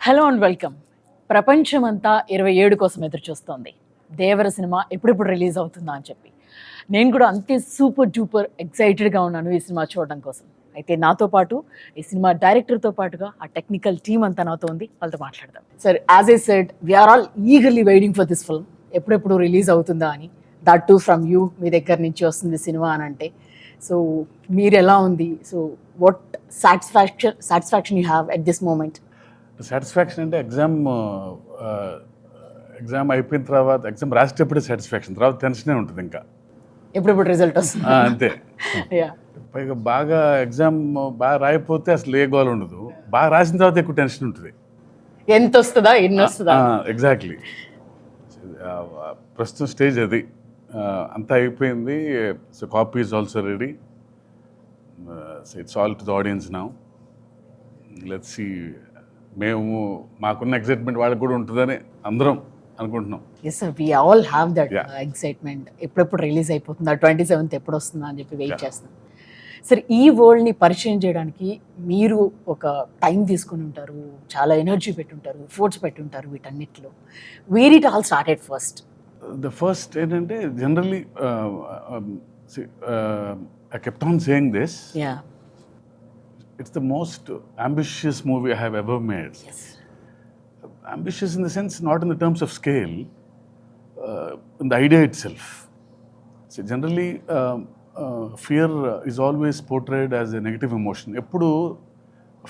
Hello and welcome. ప్రపంచమంతా 27 కోసం ఎదురు చూస్తోంది. దేవర సినిమా ఎప్పుడెప్పుడు రిలీజ్ అవుతుందా అని చెప్పి. నేను కూడా అంతే సూపర్ డూపర్ ఎక్సైటెడ్గా ఉన్నాను ఈ సినిమా చూడడం కోసం. అయితే నాతో పాటు ఈ సినిమా డైరెక్టర్తో పాటుగా ఆ టెక్నికల్ టీమ్ అంతా నాతో ఉంది. వాళ్ళతో మాట్లాడదాం. Sir, as I said, we are all eagerly waiting for this film. ఎప్పుడెప్పుడు రిలీజ్ అవుతుందా అని. దట్ టు ఫ్రమ్ యూ, మీ దగ్గర నుంచి వస్తుంది సినిమా అని అంటే. సో మీరు ఎలా ఉంది? So what satisfaction you have at this moment? Satisfaction అంటే ఎగ్జామ్ అయిపోయిన తర్వాత ఎగ్జామ్ రాసేటప్పుడే సాటిస్ఫాక్షన్, తర్వాత టెన్షనే ఉంటుంది ఇంకా ఎప్పుడెప్పుడు రిజల్ట్ వస్తుంది. అంతే. పైగా బాగా ఎగ్జామ్ బాగా రాయిపోతే అసలు ఏ గోల్ ఉండదు, బాగా రాసిన తర్వాత ఎక్కువ టెన్షన్ ఉంటుంది. ఎంత వస్తుందా, ఎన్ని వస్తుందా? ఎగ్జాక్ట్లీ. ప్రస్తుతం స్టేజ్ అది. అంతా అయిపోయింది. So copy is also ready. So it's all to the audience now. Let's see. మేము మాకున్న ఎక్సైట్మెంట్ వాళ్ళకి కూడా ఉంటుందని అందరం అనుకుంటున్నాం. Yes sir, we all have that excitement. ఎప్పుడెప్పుడు రిలీజ్ అయిపోతుందా, 27th ఎప్పుడు వస్తుందా అని చెప్పి వెయిట్ చేస్తాం. సార్, ఈ వరల్డ్ని పరిచయం చేయడానికి మీరు ఒక టైం తీసుకుని ఉంటారు, చాలా ఎనర్జీ పెట్టుంటారు, ఎఫోర్ట్స్ పెట్టుంటారు వీటన్నిటిలో. Where it all started first? The first ఏంటంటే generally I kept on saying this. It's the most ambitious movie I have ever made. Yes. Ambitious in the sense, not in the terms of scale, in the idea itself. So generally, fear is always portrayed as a negative emotion. Eppudu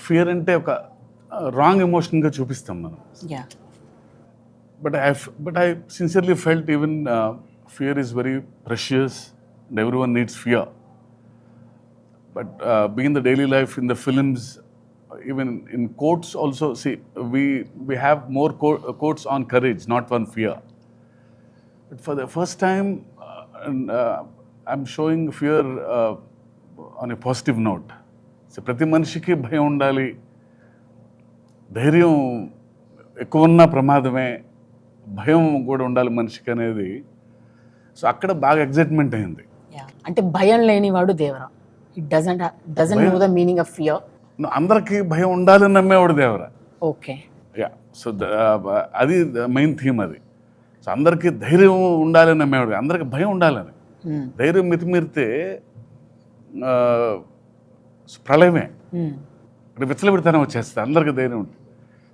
fear ante oka wrong emotion ga chupistam manam. Yeah. But I sincerely felt even fear is very precious and everyone needs fear. But being in the daily life, in the films, even in quotes also, see, we have more quotes on courage, not on fear. But for the first time, I'm showing fear on a positive note. So ప్రతి మనిషికి భయం ఉండాలి, ధైర్యం ఎక్కువ ఉన్న ప్రమాదమే, భయం కూడా ఉండాలి మనిషికి అనేది. సో అక్కడ బాగా ఎగ్జైట్మెంట్ అయింది. అంటే భయం లేనివాడు Devara. It doesn't know the meaning of fear. అందరికి భయం ఉండాలని నమ్మేవాడు దేవరా. ఓకే. యా. సో అది మెయిన్ థీమ్ అది. సో అందరికీ ధైర్యం ఉండాలని నమ్మేవాడు, అందరికి భయం ఉండాలని. ధైర్యం మితిమీరితే ప్రళయమే, విచ్చలవిడితనం వచ్చేస్తుంది. అందరికీ ధైర్యం ఉంటుంది.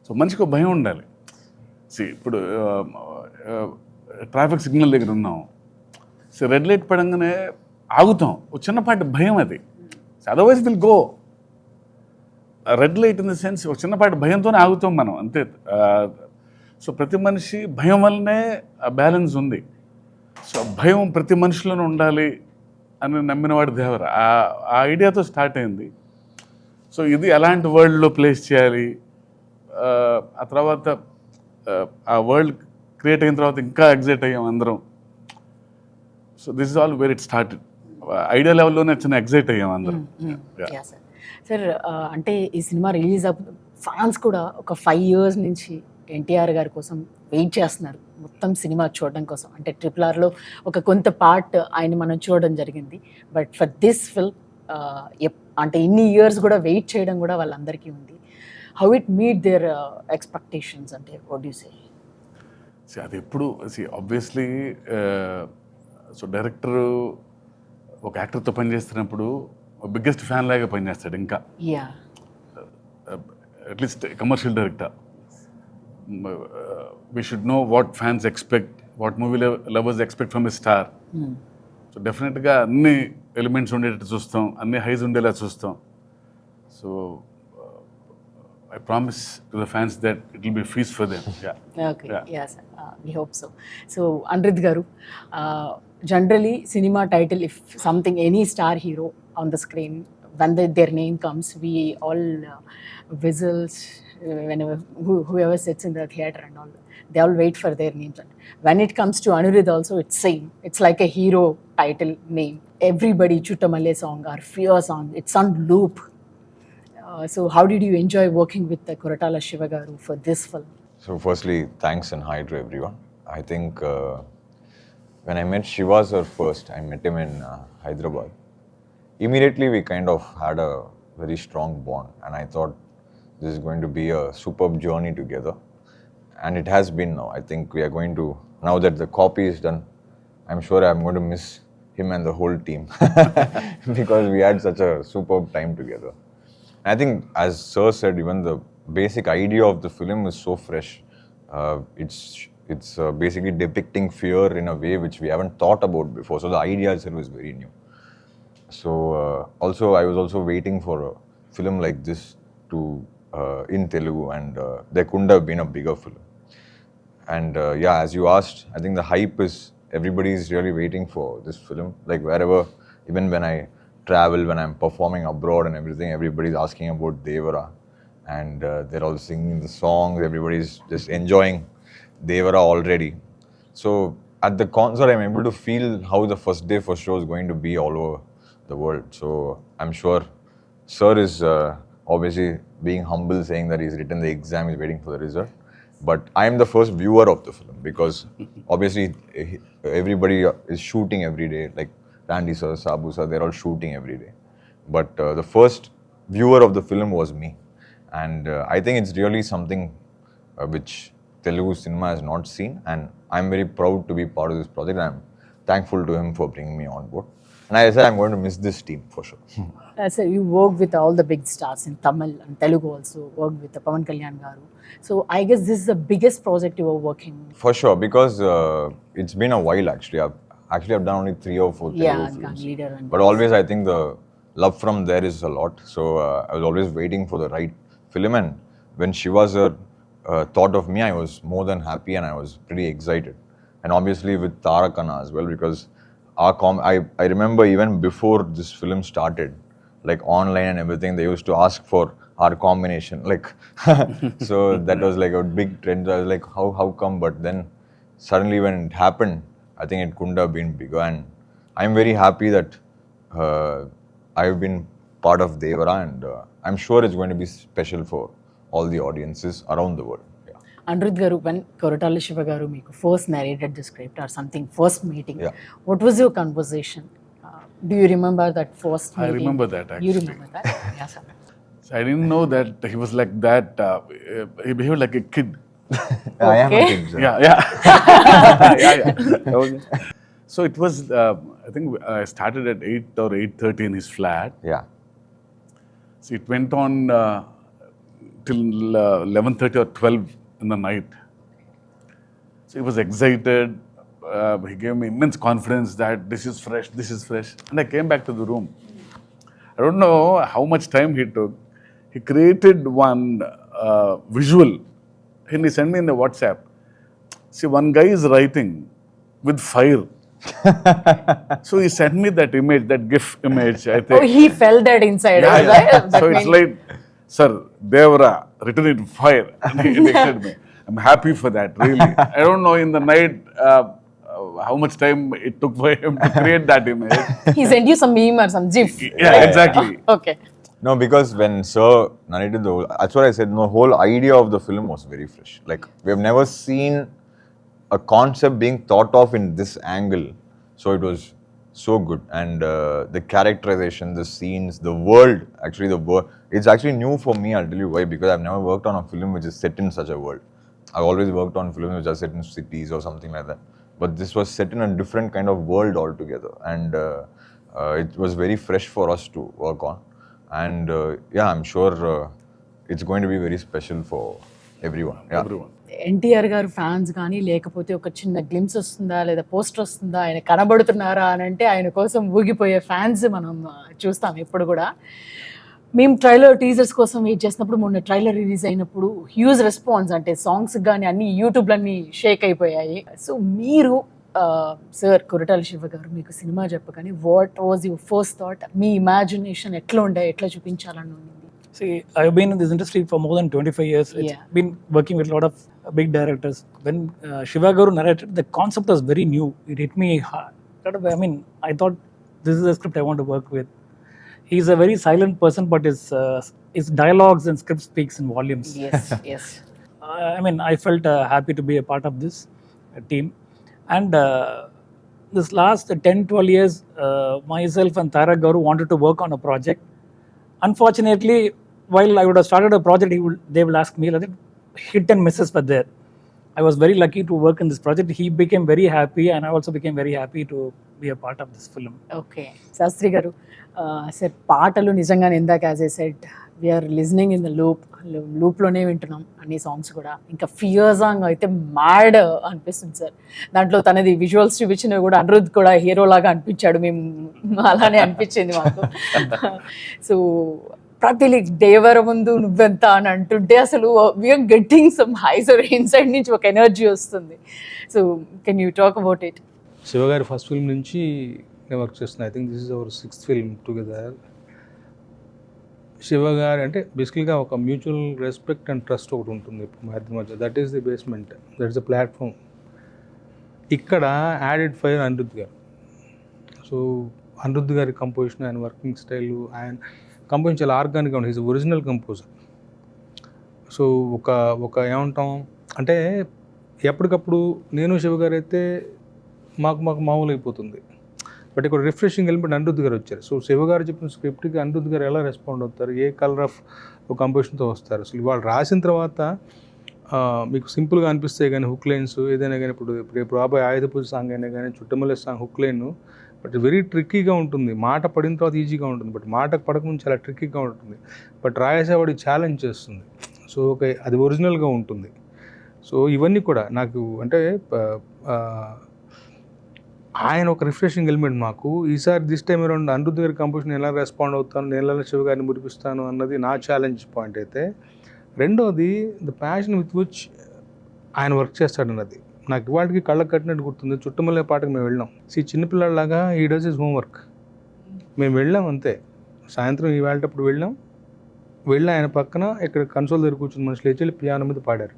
సో మనిషికి భయం ఉండాలి. ఇప్పుడు ట్రాఫిక్ సిగ్నల్ దగ్గర ఉన్నాం. సో రెడ్ లైట్ పడంగానే ఆగుతాం, ఒక చిన్నపాటి భయం అది. Otherwise will go. Red light in the sense ఒక చిన్నపాటి భయంతోనే ఆగుతాం మనం, అంతే. సో ప్రతి మనిషి భయం వల్లనే బ్యాలెన్స్ ఉంది. సో భయం ప్రతి మనిషిలోనూ ఉండాలి అని నమ్మినవాడు దేవర. ఆ ఐడియాతో స్టార్ట్ అయింది. సో ఇది ఎలాంటి వరల్డ్లో ప్లేస్ చేయాలి, ఆ తర్వాత ఆ వరల్డ్ క్రియేట్ అయిన తర్వాత ఇంకా ఎగ్జైట్ అయ్యాం అందరం. So this is all where it started. Idea లెవెల్లోనే చిన్న ఎగ్జైట్ అయ్యాం అందరం. సార్, అంటే ఈ సినిమా రిలీజ్ ఫ్యాన్స్ కూడా ఒక 5 years నుంచి ఎన్టీఆర్ గారి కోసం వెయిట్ చేస్తున్నారు, మొత్తం సినిమా చూడడం కోసం. అంటే RRRలో ఒక కొంత పార్ట్ ఆయన మనం చూడడం జరిగింది. బట్ ఫర్ దిస్ ఫిల్మ్ అంటే ఇన్ని ఇయర్స్ కూడా వెయిట్ చేయడం కూడా వాళ్ళందరికీ ఉంది. How it meet there expectations? అంటే వాట్ యు సే? అది ఎప్పుడు ఆబ్వియస్లీ. సో డైరెక్టర్ ఒక యాక్టర్తో పనిచేస్తున్నప్పుడు బిగ్గెస్ట్ ఫ్యాన్ లాగా పనిచేస్తాడు. ఇంకా at least commercial director, we should know what fans expect, what movie lovers expect from a star. So డెఫినెట్గా అన్ని ఎలిమెంట్స్ ఉండేటట్టు చూస్తాం, అన్ని హైస్ ఉండేలా చూస్తాం. So I promise to the fans that it will be a feast for them. Yeah. Okay. Yes, we hope so. So Anirudh garu, generally cinema title, if something, any star hero on the screen, when their name comes, we all whistles whenever whoever sits in the theater and all, they all wait for their names. And when it comes to Anirudh also, it's same. It's like a hero title name. Everybody Chuttamalle song or Fear song, it's on loop. So how did you enjoy working with the Koratala Siva garu for this film? So firstly, thanks and hi to everyone. I think when I met Shiva sir first, I met him in Hyderabad. Immediately we kind of had a very strong bond, and I thought this is going to be a superb journey together. And it has been now. I think we are going to, now that the copy is done, I'm sure I'm going to miss him and the whole team because we had such a superb time together. I think, as Sir said, even the basic idea of the film is so fresh. It's basically depicting fear in a way which we haven't thought about before. So the idea itself is very new. So also, I was also waiting for a film like this to in Telugu, and there couldn't have been a bigger film. And yeah, as you asked, I think the hype is, everybody is really waiting for this film. Like wherever, even when I travel, when I'm performing abroad and everything, everybody's asking about Devara. And they're all singing the songs, everybody's just enjoying Devara already. So at the concert, I'm able to feel how the first day for show is going to be all over the world. So I'm sure Sir is obviously being humble, saying that he's written the exam, he's waiting for the result. But I'm the first viewer of the film because obviously everybody is shooting every day, like Randy sir, Sabu sir, they're all shooting every day. But the first viewer of the film was me. And I think it's really something which Telugu cinema has not seen. And I'm very proud to be part of this project. I'm thankful to him for bringing me on board. And as I said, I'm going to miss this team for sure. So you worked with all the big stars in Tamil and Telugu also, worked with Pawan Kalyan garu. So I guess this is the biggest project you were working. For sure, because it's been a while actually. I've done only 3 or 4 Telugu Yeah, films. leader and But always I think the love from there is a lot. So I was always waiting for the right film. And when Shiva sir thought of me, I was more than happy and I was pretty excited. And obviously with Tarakana as well, because I remember even before this film started, like online and everything, they used to ask for our combination. Like, so that was like a big trend. I was like, how come? But then suddenly when it happened, I think it couldn't have been bigger. And I'm very happy that I've been part of Devara, and I'm sure it's going to be special for all the audiences around the world. Yeah. Anirudh garu, when Koratala Siva garu meeku first narrated the script or something, first meeting, Yeah. what was your conversation? Do you remember that first meeting? I remember that actually. You remember that? Yeah, sir. So I didn't know that he was like that. He behaved like a kid. I am a Okay. kid, sir. Yeah. So it was, I think I started at 8 or 8:30 in his flat. Yeah. So it went on till 11:30 or 12 in the night. So he was excited. He gave me immense confidence that this is fresh. And I came back to the room. I don't know how much time he took. He created one visual and he sent me in the WhatsApp. See, one guy is writing with fire. So he sent me that image, that GIF image, I think. Oh, he felt that inside. Yeah, right? yeah. That So it's meant- like, sir, Devara, written in fire. And he texted me. I'm happy for that, really. I don't know in the night how much time it took for him to create that image. He sent you some meme or some GIF. Yeah, exactly. Okay. No, because when Sir narrated the whole, that's what I said, the whole idea of the film was very fresh. Like, we have never seen a concept being thought of in this angle. So it was so good. And the characterization, the scenes, the world, actually the world, it's actually new for me, I'll tell you why, because I've never worked on a film which is set in such a world. I've always worked on films which are set in cities or something like that. But this was set in a different kind of world altogether. And it was very fresh for us to work on. And yeah, I'm sure it's going to be very special for everyone. Yeah. Everyone. NTR గారు fans కానీ లేకపోతే ఒక చిన్న glimpse వస్తుందా లేదా poster వస్తుందా, ఆయన కనబడుతున్నారా అని అంటే ఆయన కోసం ఊగిపోయే ఫ్యాన్స్ మనం చూస్తాం ఎప్పుడు కూడా. మేము ట్రైలర్ టీజర్స్ కోసం వెయిట్ చేసినప్పుడు మొన్న ట్రైలర్ రిలీజ్ అయినప్పుడు హ్యూజ్ రెస్పాన్స్, అంటే సాంగ్స్ కానీ అన్ని యూట్యూబ్లన్నీ షేక్ అయిపోయాయి. సో మీరు సార్ కొరటాల శివ గారు మీకు సినిమా చెప్పగానే what was your first thought? Me imagination ఎట్లా ఉండే, ఎట్లా చూపించాలని ఉండింది? See, I've been in this industry for more than 25 years. It's Yeah. been working with a lot of big directors. When Shiva Garu narrated, the concept was very new. It hit me hard. I mean, I thought this is a script I want to work with. He's a very silent person, but his dialogues and script speaks in volumes. Yes, yes. I mean, I felt happy to be a part of this team. And this last 10-12 years, myself and Tarak Garu wanted to work on a project. Unfortunately, while I would have started a project, they will ask me, like, hit and misses were there. I was very lucky to work in this project. He became very happy, and I also became very happy to be a part of this film. Okay Shastri garu sir పాటలు నిజంగానే ఇందాక as I said we are listening in the లూప్లోనే వింటున్నాం అన్ని songs కూడా. ఇంకా fear song అయితే mad అనిపిస్తుంది సార్. దాంట్లో తనది విజువల్స్ చూపించినవి కూడా అనిరుద్ధ్ కూడా హీరో లాగా అనిపించాడు, మేము అలానే అనిపించింది మాకు. సో ప్రతి లైక్ దేవర ముందు నువ్వెంత అని అంటుంటే అసలు we are getting some highs inside నుంచి ఒక ఎనర్జీ వస్తుంది. So can you talk about it? Shiva గారి ఫస్ట్ ఫిల్మ్ నుంచి నేను వర్క్ చేస్తున్నాను. I think this is our 6th film together. Shiva గారు అంటే బేసికల్గా ఒక మ్యూచువల్ రెస్పెక్ట్ అండ్ ట్రస్ట్ ఒకటి ఉంటుంది ఇప్పుడు మా ఇద్దరి మధ్య. That is the basement, that is the platform. ఇక్కడ యాడెడ్ ఫైర్ అనిరుద్ధ్ గారు. సో అనిరుద్ధ్ గారి కంపోజిషన్, ఆయన వర్కింగ్ స్టైల్, ఆయన కంపోజిషన్ చాలా ఆర్గానిక్గా ఉంటుంది. Is original composer. సో ఒక ఏమంటాం అంటే ఎప్పటికప్పుడు నేను శివ గారు అయితే మాకు మామూలు అయిపోతుంది. బట్ ఇక్కడ రిఫ్రెషింగ్ ఎలిమెంట్ అనిరుద్ధ్ గారు వచ్చారు. సో శివ గారు చెప్పిన స్క్రిప్ట్కి అనిరుద్ధ్ గారు ఎలా రెస్పాండ్ అవుతారు, ఏ కలర్ ఆఫ్ ఒక కంపోజిషన్తో వస్తారు. అసలు వాళ్ళు రాసిన తర్వాత మీకు సింపుల్గా అనిపిస్తాయి కానీ హుక్ లైన్స్ ఏదైనా కానీ, ఇప్పుడు రేపు రాబోయే ఆయుధ పూజ సాంగ్ అయినా కానీ, Chuttamalle song hook line but very ట్రిక్కీగా ఉంటుంది. మాట పడిన తర్వాత ఈజీగా ఉంటుంది, బట్ మాటకు పడకముందు చాలా ట్రిక్కీగా ఉంటుంది. బట్ రాయేసేవాడికి ఛాలెంజ్ చేస్తుంది. సో అది ఒరిజినల్గా ఉంటుంది. సో ఇవన్నీ కూడా నాకు అంటే ఆయన ఒక రిఫ్రెషింగ్ ఎలిమెంట్ మాకు. ఈసారి దిస్ టైం అరౌండ్ అనిరుద్ధ్ గారి కంపోజిషన్ ఎలా రెస్పాండ్ అవుతాను, నేను ఎలా శివ గారిని మురిపిస్తాను అన్నది నా ఛాలెంజ్ పాయింట్ అయితే. రెండోది ద ప్యాషన్ విత్ విచ్ ఆయన వర్క్ చేస్తాడన్నది నాకు ఇవాటికి కళ్ళకు కట్టినట్టు గుర్తుంది. చుట్టమల్లే పాటకు మేము వెళ్ళాం. చిన్నపిల్లలాగా ఈ డస్ ఇస్ హోంవర్క్. మేము వెళ్ళాం అంతే. సాయంత్రం ఈ వెళ్ళేటప్పుడు వెళ్ళి ఆయన పక్కన ఇక్కడ కన్సోల్ దగ్గర కూర్చుని మనుషులు లేచి పియానో మీద పాడారు.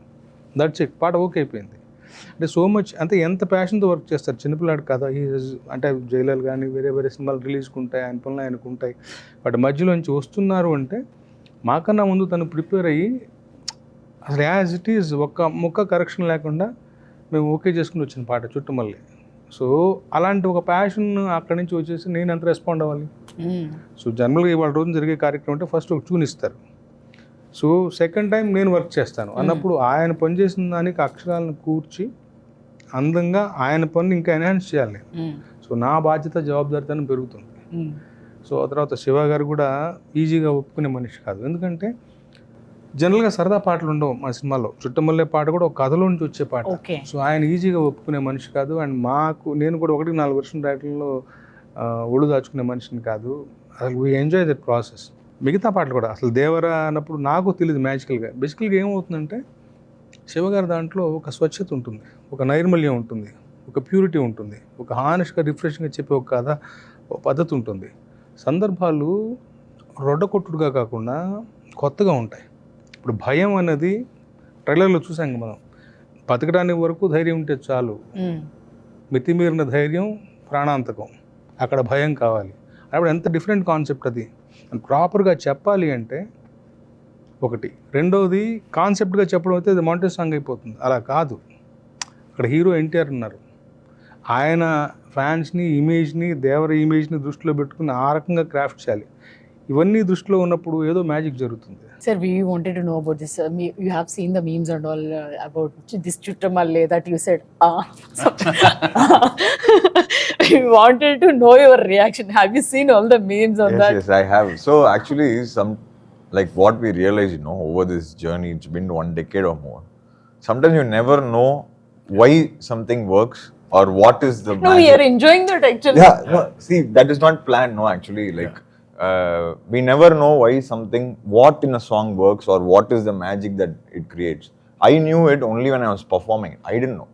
That's it. పాట ఓకే అయిపోయింది. అంటే సో మచ్ అంటే ఎంత ప్యాషన్తో వర్క్ చేస్తారు. చిన్నపిల్లాడు కదా, అంటే జైలర్ కానీ వేరే సినిమాలు రిలీజ్కి ఉంటాయి, ఆయన పనులు ఆయనకు ఉంటాయి. బట్ మధ్యలోంచి వస్తున్నారు అంటే మాకన్నా ముందు తను ప్రిపేర్ అయ్యి అసలు యాజ్ ఇట్ ఈజ్ ఒక్క ముక్క కరెక్షన్ లేకుండా మేము ఓకే చేసుకుని వచ్చిన పాట చుట్టమల్లి. సో అలాంటి ఒక ప్యాషన్ అక్కడి నుంచి వచ్చేసి నేను ఎంత రెస్పాండ్ అవ్వాలి. సో జనరల్గా ఇవాళ రోజు జరిగే కార్యక్రమం అంటే ఫస్ట్ ఒక ట్యూన్ ఇస్తారు. సో సెకండ్ టైం నేను వర్క్ చేస్తాను అన్నప్పుడు ఆయన పనిచేసిన దానికి అక్షరాలను కూర్చి అందంగా ఆయన పని ఇంకా ఎన్హాన్స్ చేయాలి. సో నా బాధ్యత జవాబుదారితనం పెరుగుతుంది. సో ఆ తర్వాత శివ గారు కూడా ఈజీగా ఒప్పుకునే మనిషి కాదు. ఎందుకంటే జనరల్గా సరదా పాటలు ఉండవు మా సినిమాలో. చుట్టమల్లే పాట కూడా ఒక కథలో నుంచి వచ్చే పాట. సో ఆయన ఈజీగా ఒప్పుకునే మనిషి కాదు. అండ్ నేను కూడా 1-4 వర్షం రైటర్లో ఒళ్ళు దాచుకునే మనిషిని కాదు. అసలు వీ ఎంజాయ్ దట్ ప్రాసెస్. మిగతా పాటలు కూడా అసలు దేవర అన్నప్పుడు నాకు తెలియదు మ్యాజికల్గా. బేసికల్గా ఏమవుతుందంటే శివగారి దాంట్లో ఒక స్వచ్ఛత ఉంటుంది, ఒక నైర్మల్యం ఉంటుంది, ఒక ప్యూరిటీ ఉంటుంది, ఒక హానెస్ట్గా రిఫ్రెషింగ్గా చెప్పే ఒక కథ, ఒక పద్ధతి ఉంటుంది. సందర్భాలు రొడ్డకొట్టుడుగా కాకుండా కొత్తగా ఉంటాయి. ఇప్పుడు భయం అనేది ట్రైలర్లో చూసాం మనం. బతకడానికి వరకు ధైర్యం ఉంటే చాలు, మితిమీరిన ధైర్యం ప్రాణాంతకం, అక్కడ భయం కావాలి. అప్పుడు ఎంత డిఫరెంట్ కాన్సెప్ట్ అది. ప్రాపర్గా చెప్పాలి అంటే ఒకటి. రెండవది కాన్సెప్ట్గా చెప్పడం అయితే అది మాంటేజ్ సాంగ్ అయిపోతుంది. అలా కాదు. అక్కడ హీరో NTR ఉన్నారు. ఆయన ఫ్యాన్స్ని, ఇమేజ్ని, దేవర ఇమేజ్ని దృష్టిలో పెట్టుకుని ఆ రకంగా క్రాఫ్ట్ చేయాలి. ఇవన్నీ దృష్టిలో ఉన్నప్పుడు ఏదో మ్యాజిక్ జరుగుతుంది. Sir, we wanted to know about this. You have seen the memes and all about this Chuttamalle that you said. We wanted to know your reaction. Have you seen all the memes on that? Yes, I have. So actually, like what we realize, over this journey, it's been 1 decade or more. Sometimes you never know why something works or what is the No, we are enjoying that actually. Yeah, no, see, that is not planned, no, actually. Like, we never know why what in a song works or what is the magic that it creates. I knew it only when I was performing it. I didn't know.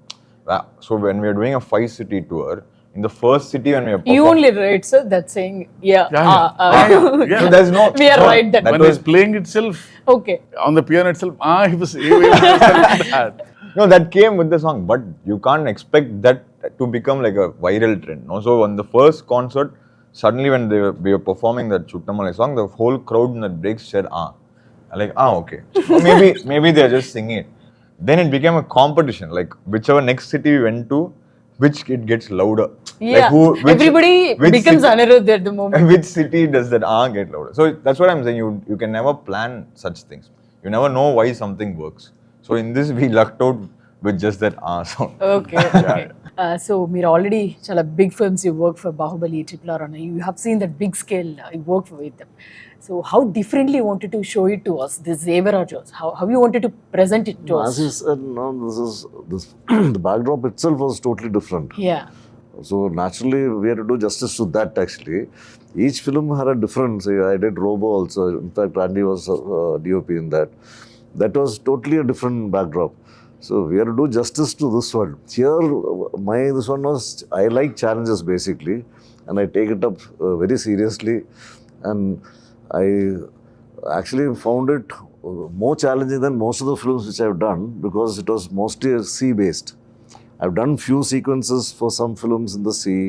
So when we are doing a 5-city tour, in the first city when we are performing... You only write, sir, that saying, yeah. So there's no... We are right then. When he's playing itself, Okay. on the piano itself, he was that. No, that came with the song, but you can't expect that to become like a viral trend. No? So on the first concert, suddenly when we were performing that Chuttamalle song, the whole crowd in that break said, like, okay. So maybe they're just singing it. Then it became a competition, like whichever next city we went to, which it gets louder. Yeah, everybody becomes city, Anirudh at the moment. which city does that get louder? So that's what I'm saying. You can never plan such things. You never know why something works. So in this, we lucked out with just that sound. Okay, okay. So మీరు already చాలా big films you work for Baahubali triple R you have seen that big scale you work with them. So how differently you wanted to show it to us, this Devara Jaws? How you wanted to present it to us? As you said, no, this the backdrop itself was totally different. Yeah. So naturally, we had to do justice to that actually. Each film had a different, say, I did Robo also. In fact, Andy was DOP in that. That was totally a different backdrop. So we had to do justice to this one. Here, this one was, I like challenges basically, and I take it up very seriously. And I actually found it more challenging than most of the films which I've done because it was mostly sea-based. I've done few sequences for some films in the sea,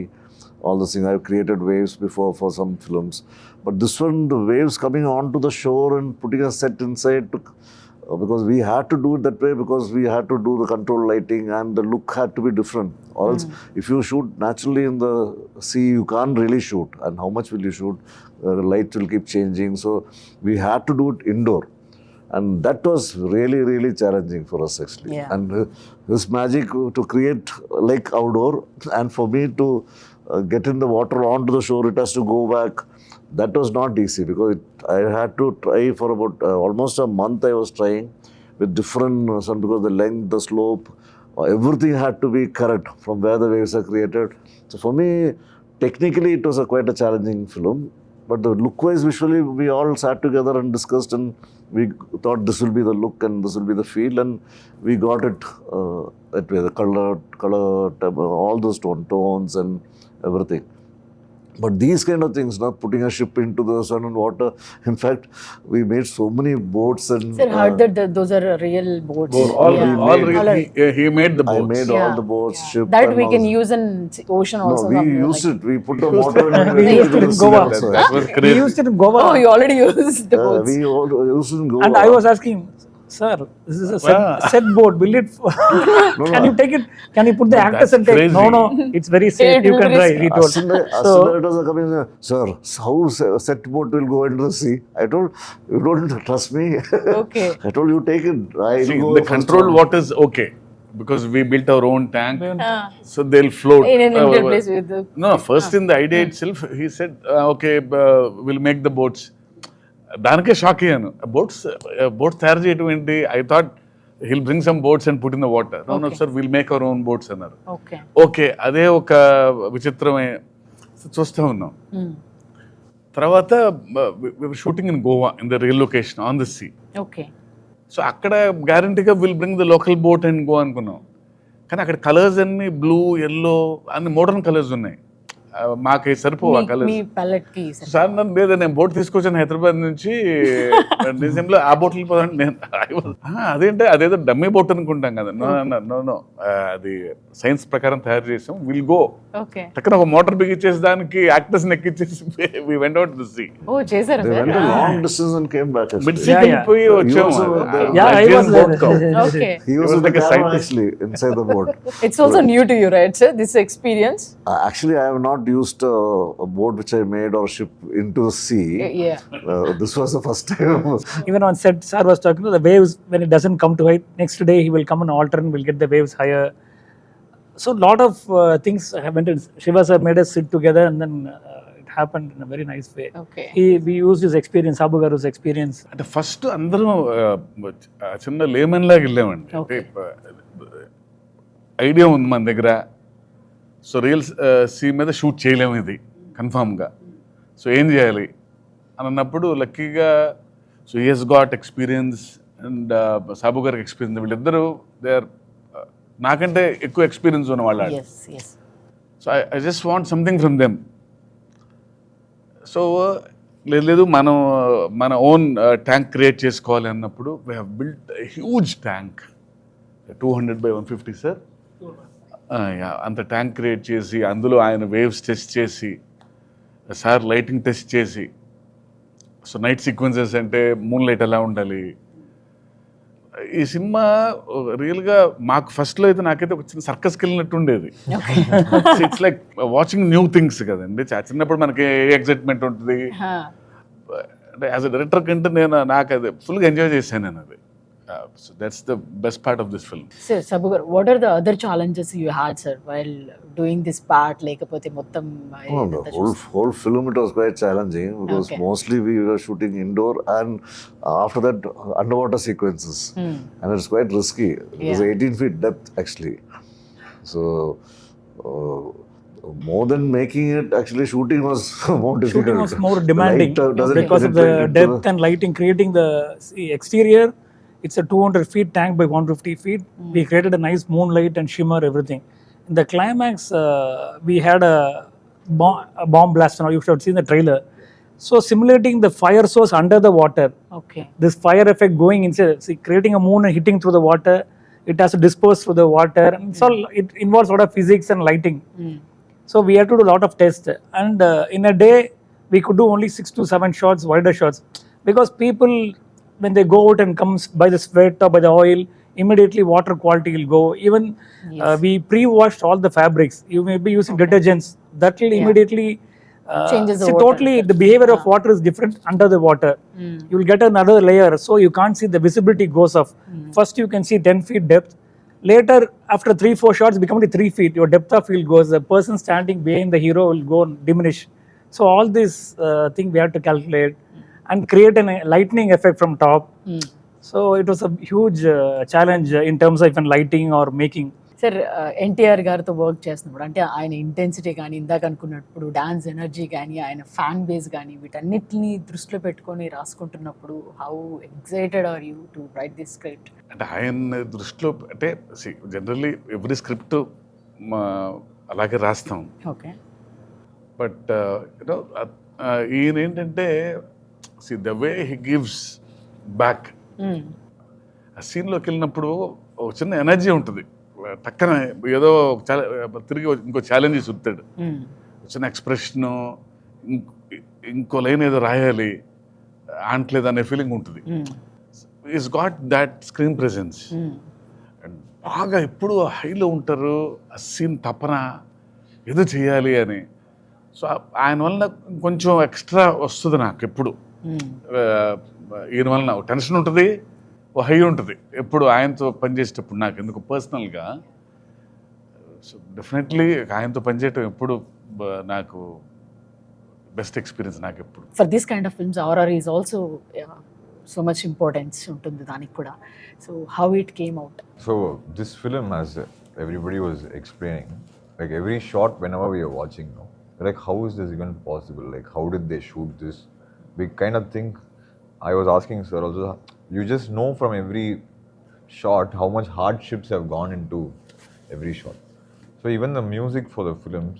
all the things. I've created waves before for some films. But this one, the waves coming onto the shore and putting a set inside took, because we had to do it that way because we had to do the control lighting and the look had to be different. Or else, if you shoot naturally in the sea, you can't really shoot. And how much will you shoot? The light will keep changing. So we had to do it indoor. And that was really, really challenging for us actually. Yeah. And this magic to create like outdoor, and for me to get in the water onto the shore, it has to go back. That was not easy because I had to try for about almost a month. I was trying with different sun because the length, the slope, everything had to be correct from where the waves are created. So for me, technically, it was quite a challenging film. But the look-wise, visually, we all sat together and discussed, and we thought this will be the look and this will be the feel, and we got it that way. The color, all those tones and everything. But these kind of things, not putting a ship into the sun and water. In fact, we made so many boats and. Sir, heard that those are real boats. He made the I boats. made all the boats, ship. That and we all can this. use in ocean No, also. we something used like. it. We put the water and We used it in Goa. That was We crazy. used it in Goa. Oh, you already used the boats. we all used it in Goa. And I was asking, sir, this is a set boat. Will it? Can you take it? Can you put the actors and take? crazy. No, it's very safe. It You will can be drive. He told. As soon as it was coming, sir, how set boat will go into the sea? I told, you don't trust me. Okay. I told you take it. I See, go the first controlled one. water is okay because we built our own tank, Ah. so they'll float. In an Indian place with the. No, first in the idea itself, he said, okay, we'll make the boats. దానికే shock అయ్యాను. Boats తయారు చేయడం ఏంటి? I thought he'll bring some boats and put in the water. No sir, will make our own boats అన్నారు. Okay. Okay, అదే ఒక విచిత్రమే చూస్తూ ఉన్నాం. తర్వాత shooting in Goa in the real location on the sea. Okay. So అక్కడ గ్యారంటీగా will bring the local boat and go అనుకున్నాం. కానీ అక్కడ కలర్స్ అన్ని బ్లూ, ఎల్లో అన్ని మోడర్న్ కలర్స్ ఉన్నాయి. మాకు సరిపోవు ఆ మీ కలర్స్. palette కి sir. సార్ నన్ను లేదా నేను బోట్ తీసుకొచ్చాను హైదరాబాద్ నుంచి డిసెంబర్లో, ఆ బోట్ వెళ్ళిపోదాను నేను. అదేంటే అదేదో డమ్మీ బోట్ అనుకుంటాం కదా. నో, అది సైన్స్ ప్రకారం తయారు చేసాం. Will go Okay. టక్కన ఒక మోటార్ బిగించేసి దానికి యాక్టర్స్ ఎక్కించేసి we went out the sea. Oh, చేశారు They sir. went a long distance and came back. Mid Actually. Sea Yeah, వెళ్ళిపోయి He వచ్చాము. also was there. Yeah, I was boat cow. Okay. He was was in the like a camera scientist. actually inside the boat. It's also new to you, right, sir? This experience. Actually, I have not used a boat which I made or ship into the sea. Yeah. This was the first time. Even on set, sir was talking to the waves when it doesn't come to height. Next day he will come and alter and will get the waves higher. So lot of things happened. Siva sir made us sit together, and then it happened in a very nice way. Okay. We used his experience, Sabu garu's experience. అంటే first అందరం చిన్న lemon లాగా వెళ్ళామండి. అంటే idea ఉంది మన దగ్గర. So real sea మీద షూట్ చేయలేము ఇది కన్ఫామ్గా. సో ఏం చేయాలి అని అన్నప్పుడు లక్కీగా so he he's got experience and Sabu గారికి ఎక్స్పీరియన్స్. వీళ్ళిద్దరూ దే ఆర్ నాకంటే ఎక్కువ ఎక్స్పీరియన్స్ ఉన్న వాళ్ళు. Yes, yes. So I just want something from them. So లేదు మన ఓన్ ట్యాంక్ క్రియేట్ చేసుకోవాలి అన్నప్పుడు we have built huge tank 200 by 150 sir. అంత ట్యాంక్ క్రియేట్ చేసి అందులో ఆయన వేవ్స్ టెస్ట్ చేసి సార్ లైటింగ్ టెస్ట్ చేసి, సో నైట్ సీక్వెన్సెస్ అంటే మూన్ లైట్ ఎలా ఉండాలి, ఈ సినిమా రియల్గా మాకు ఫస్ట్లో అయితే నాకైతే ఒక చిన్న సర్కస్కి వెళ్ళినట్టు ఉండేది. It's like watching new things కదండి. చిన్నప్పుడు మనకి ఎగ్జైట్మెంట్ ఉంటుంది. అంటే యాజ్ అ డైరెక్టర్ కంటే నాకు అది ఫుల్గా ఎంజాయ్ చేశాను నేను అది. So that's the best part of this film. Sir, Sabu garu, what are the other challenges you had, sir, while doing this part? Lekapothe mottam Oh, the whole film it was quite challenging because Okay. mostly we were shooting indoor and after that underwater sequences, and it's quite risky. It was Yeah. 18 feet depth actually. So more than making it, actually shooting was more difficult. Shooting was more demanding Light, doesn't because of the penetrate into depth and lighting, creating the exterior. It's a 200 feet tank by 150 feet. We created a nice moonlight and shimmer, everything. In the climax, we had a bomb blast. You should have seen the trailer. So simulating the fire source under the water. Okay. This fire effect going inside, see, creating a moon and hitting through the water. It has to disperse through the water. And so it involves a lot of physics and lighting. So we had to do a lot of tests. And in a day, we could do only 6 to 7 shots, wider shots. Because people, when they go out and comes by the sweat or by the oil, immediately water quality will go. Even we pre-washed all the fabrics. You may be using detergents. That will immediately Changes the see, water. totally the behavior of water is different under the water. You will get another layer, so you can't see the visibility goes off. First you can see 10 feet depth. Later, after 3-4 shots, become only 3 feet. Your depth of field goes. The person standing behind the hero will go diminish. So all this thing we have to calculate and create a lightning effect from top. So it was a huge challenge in terms of even lighting or making. Sir NTR గారితో work చేస్తున్నప్పుడు అంటే ఆయన intensity కానీ ఇందాక అనుకున్నప్పుడు dance energy కానీ ఆయన fan base కానీ వీటన్నిటిని దృష్టిలో పెట్టుకొని రాసుకుంటున్నప్పుడు how excited are you to write this script? అంటే ఆయన దృష్టిలో అంటే జనరల్లీ ఎవ్రీ స్క్రిప్ట్ అలాగే రాస్తాం. ఓకే. బట్ యూనో ఈయన ఏంటంటే the way he gives back. ఆ సీన్లోకి వెళ్ళినప్పుడు ఒక చిన్న ఎనర్జీ ఉంటుంది. టక్కన ఏదో తిరిగి ఇంకో ఛాలెంజ్ చూపుతాడు. చిన్న ఎక్స్ప్రెషను, ఇంకో లైన్ ఏదో రాయాలి ఆంట్లేదు అనే ఫీలింగ్ ఉంటుంది. Is got that screen presence. And బాగా ఎప్పుడు హైలో ఉంటారు. ఆ సీన్ తపన ఏదో చేయాలి అని. సో ఆయన వలన కొంచెం ఎక్స్ట్రా వస్తుంది నాకు ఎప్పుడు. ఈయన వలన టెన్షన్ ఉంటుంది, ఓ హై ఉంటుంది ఎప్పుడు ఆయనతో పనిచేసేటప్పుడు నాకు ఎందుకు పర్సనల్గా. సో డెఫినెట్లీ ఆయనతో పనిచేయటం ఎప్పుడు నాకు బెస్ట్ ఎక్స్పీరియన్స్ నాకు ఎప్పుడు. For this kind of films RR is also so much importance ఉంటుంది దానికి కూడా. So how it came out? So this film, as everybody was explaining, like every shot whenever we are watching, no, like how is this even possible? Like how did they shoot this? We kind of think, I was asking sir also, you just know from every shot how much hardships have gone into every shot. So even the music for the films,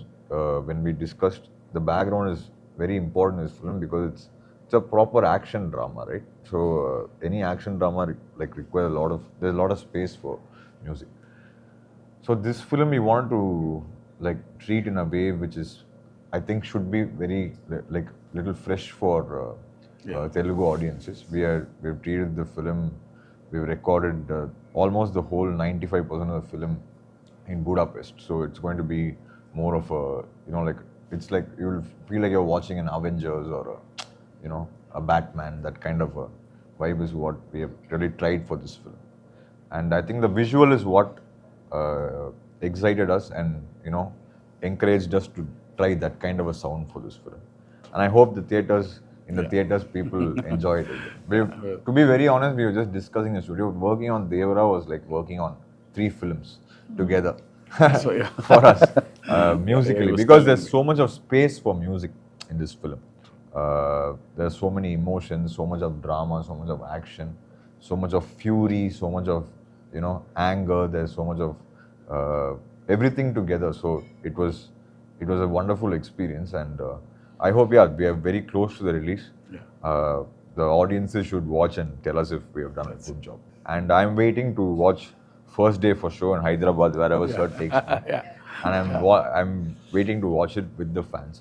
when we discussed, the background is very important in this film because it's a proper action drama, right? So any action drama like requires there's a lot of space for music. So this film we want to like treat in a way which is, I think, should be very like little fresh for Telugu audiences. We've treated the film, we've recorded almost the whole 95% of the film in Budapest. So it's going to be more of a, like it's like you'll feel like you're watching an Avengers or a Batman. That kind of a vibe is what we have really tried for this film. And I think the visual is what excited us and encouraged us to try that kind of a sound for this film. And I hope the theaters people enjoy it. To be very honest, we were just discussing in the studio, working on Devara was like working on 3 films together. So, yeah. For us musically, because there's so much of space for music in this film. There's so many emotions, so much of drama, so much of action, so much of fury, so much of anger. There's so much of everything together. So it was a wonderful experience, and I hope we are very close to the release. The audiences should watch and tell us if we have done a good job. And I'm waiting to watch first day for show in Hyderabad, wherever sir takes me. And I'm waiting to watch it with the fans.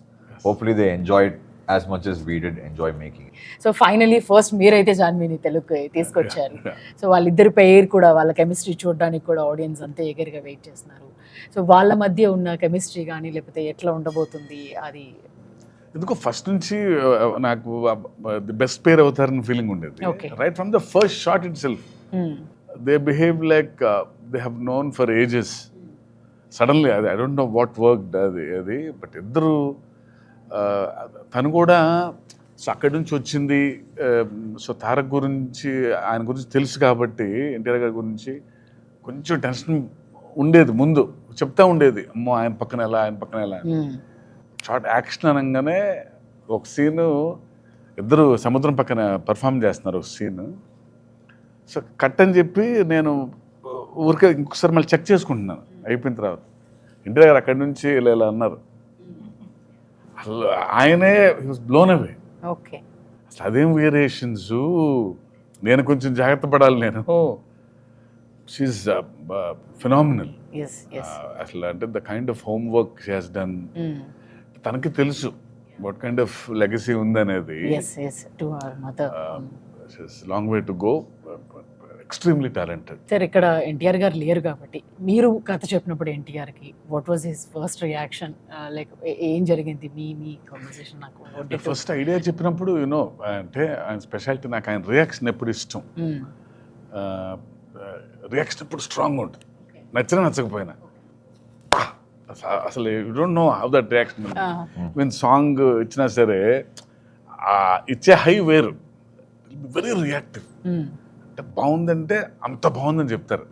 Hopefully they enjoy it as much as we did enjoy making it. So finally first మీరైతే జాన్వీని తెలుగుకి తీసుకొచ్చారు. So వాళ్ళిద్దరి పేరు కూడా వాళ్ళ chemistry చూడడానికి కూడా audience అంతే ఎగర్గా వెయిట్ చేస్తున్నారు. సో వాళ్ళ మధ్య ఉన్న కెమిస్ట్రీ కానీ లేకపోతే ఎట్లా ఉండబోతుంది అది ఎందుకో ఫస్ట్ నుంచి నాకు ది బెస్ట్ పేర్ అవుతారని ఫీలింగ్ ఉండేది. Okay. Right from the first shot itself they behave like they have known for ages. Suddenly అది I don't know what work అది బట్ ఇద్దరు తను కూడా సో అక్కడి నుంచి వచ్చింది. సో తారక్ గురించి ఆయన గురించి తెలుసు కాబట్టి ఎన్టీఆర్ గారి గురించి కొంచెం టెన్షన్ ఉండేది. ముందు చెప్తా ఉండేది, అమ్మో ఆయన పక్కన ఎలా షార్ట్ యాక్షన్ అనగానే ఒక సీను ఇద్దరు సముద్రం పక్కన పర్ఫామ్ చేస్తున్నారు ఒక సీన్. సో కట్ అని చెప్పి నేను ఊరికే ఇంకొకసారి మళ్ళీ చెక్ చేసుకుంటున్నాను అయిపోయిన తర్వాత. ఎన్టీఆర్ గారు అక్కడి నుంచి ఇలా అన్నారు, అసలు ఆయనే బ్లోన్ అవే. ఓకే, అసలు అదేం వేరియేషన్స్, నేను కొంచెం జాగ్రత్త పడాలి. నేను షీఈస్ ఫినామినల్. అసలు అంటే the kind of home work she has done. తనకి తెలుసు వాట్ కైండ్ ఆఫ్ లెగసీ ఉందనేది. Long way to go, extremely talented. Sir ఇక్కడ ఎన్టీఆర్ గారు లేరు కాబట్టి మీరు కథ చెప్పినప్పుడు ఎన్టీఆర్కి what was his first reaction, like ఏం జరిగింది మీ కాన్వర్సేషన్? నాకు ఫస్ట్ ఐడియా చెప్పినప్పుడు యూనో అంటే ఆయన స్పెషాలిటీ, నాకు ఆయన రియాక్షన్ ఎప్పుడు ఇష్టం. రియాక్షన్ ఎప్పుడు స్ట్రాంగ్ ఉంటుంది, నచ్చినా నచ్చకపోయినా. అసలు you don't know how that reaction. Mean song ఇచ్చినా సరే ఇచ్చే హై వేరు, వెరీ రియాక్టివ్. అంటే బాగుందంటే అంత బాగుందని చెప్తారు.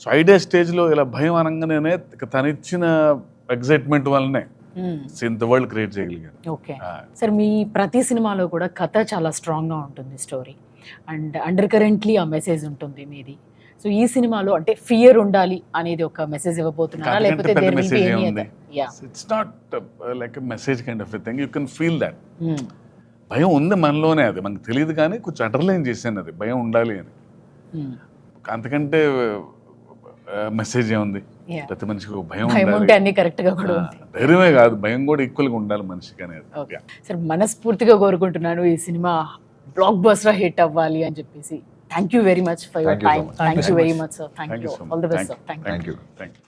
సో ఐడియా స్టేజ్లో ఇలా భయం అనగానే తను ఇచ్చిన ఎగ్జైట్మెంట్ వల్లనే ఇంత వరల్డ్ క్రియేట్ చేయగలిగాను. ఓకే సార్, మీ ప్రతి సినిమాలో కూడా కథ చాలా స్ట్రాంగ్గా ఉంటుంది, స్టోరీ అండ్ అండర్ కరెంట్లీ ఆ మెసేజ్ ఉంటుంది మీది. సో ఈ సినిమాలో అంటే ఫియర్ ఉండాలి అనేది ఒక మెసేజ్ ఇవ్వబోతున్నారా, లేకపోతే it's not like message kind of a thing, you can feel that. భయం ఉంది మనలోనే, అది మనకు తెలియదు కానీ కొంచెం అండర్లైన్ చేశాను అది భయం ఉండాలి అని. అంతకంటే మెసేజ్ ఏముంది? ప్రతి మనిషికి ఒక భయం ఉండాలి, అన్ని కరెక్ట్ గా కూడా ధైర్యమే కాదు భయం కూడా ఈక్వల్గా ఉండాలి మనిషికి అనేది. సార్ మనస్ఫూర్తిగా కోరుకుంటున్నాను ఈ సినిమా బ్లాక్ బస్టర్ హిట్ అవ్వాలి అని చెప్పేసి. Thank you very much for your time. Thank you very much, sir. Thank you. All the best, sir. Thank you. Thank you.